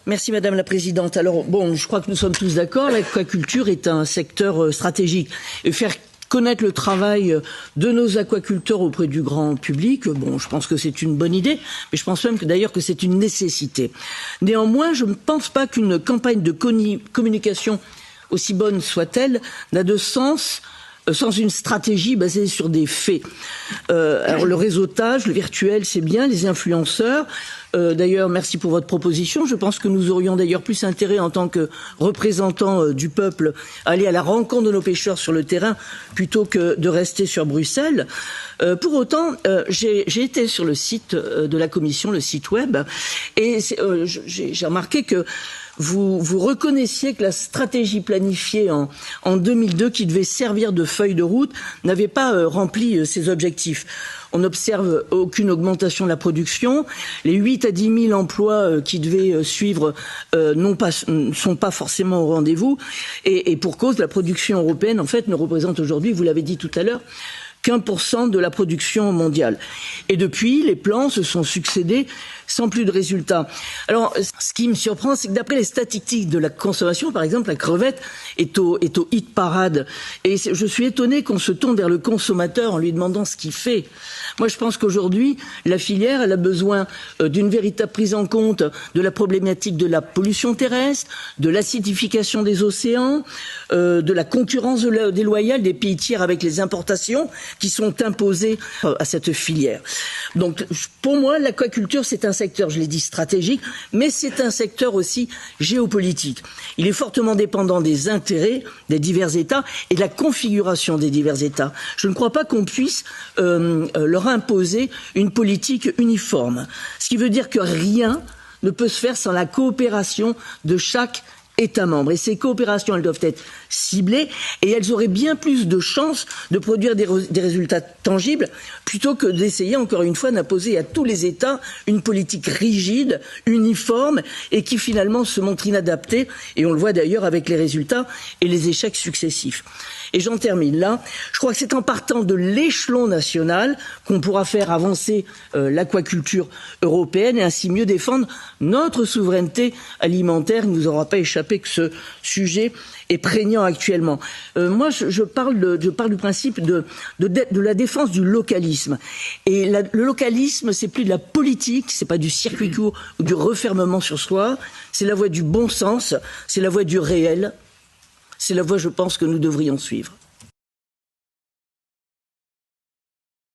Merci Madame la Présidente. Alors bon, je crois que nous sommes tous d'accord, l'aquaculture est un secteur stratégique. Et faire connaître le travail de nos aquaculteurs auprès du grand public, bon, je pense que c'est une bonne idée, mais je pense même d'ailleurs que c'est une nécessité. Néanmoins, je ne pense pas qu'une campagne de communication, aussi bonne soit-elle, n'a de sens sans une stratégie basée sur des faits. Alors le réseautage, le virtuel, c'est bien, les influenceurs. D'ailleurs, merci pour votre proposition. Je pense que nous aurions d'ailleurs plus intérêt en tant que représentants du peuple à aller à la rencontre de nos pêcheurs sur le terrain plutôt que de rester sur Bruxelles. Pour autant, j'ai été sur le site de la Commission, le site web, et j'ai remarqué que vous reconnaissiez que la stratégie planifiée en 2002, qui devait servir de feuille de route, n'avait pas rempli ses objectifs. On n'observe aucune augmentation de la production. Les 8 à 10 000 emplois qui devaient suivre ne sont pas forcément au rendez-vous. Et pour cause, la production européenne, en fait, ne représente aujourd'hui, vous l'avez dit tout à l'heure, qu'1% de la production mondiale. Et depuis, les plans se sont succédés sans plus de résultats. Alors, ce qui me surprend, c'est que d'après les statistiques de la consommation, par exemple, la crevette est au hit parade. Et je suis étonné qu'on se tourne vers le consommateur en lui demandant ce qu'il fait. Moi, je pense qu'aujourd'hui, la filière, elle a besoin d'une véritable prise en compte de la problématique de la pollution terrestre, de l'acidification des océans, de la concurrence déloyale des pays tiers avec les importations qui sont imposées à cette filière. Donc, pour moi, l'aquaculture, c'est un secteur, je l'ai dit, stratégique, mais c'est un secteur aussi géopolitique. Il est fortement dépendant des intérêts des divers États et de la configuration des divers États. Je ne crois pas qu'on puisse leur imposer une politique uniforme. Ce qui veut dire que rien ne peut se faire sans la coopération de chaque États membres. Et ces coopérations, elles doivent être ciblées et elles auraient bien plus de chances de produire des résultats tangibles plutôt que d'essayer, encore une fois, d'imposer à tous les États une politique rigide, uniforme et qui finalement se montre inadaptée. Et on le voit d'ailleurs avec les résultats et les échecs successifs. Et j'en termine là. Je crois que c'est en partant de l'échelon national qu'on pourra faire avancer l'aquaculture européenne et ainsi mieux défendre notre souveraineté alimentaire. Il ne nous aura pas échappé que ce sujet est prégnant actuellement. Moi, je parle du principe de la défense du localisme. Et le localisme, c'est plus de la politique, c'est pas du circuit court ou du refermement sur soi. C'est la voie du bon sens, c'est la voie du réel. C'est la voie, je pense, que nous devrions suivre.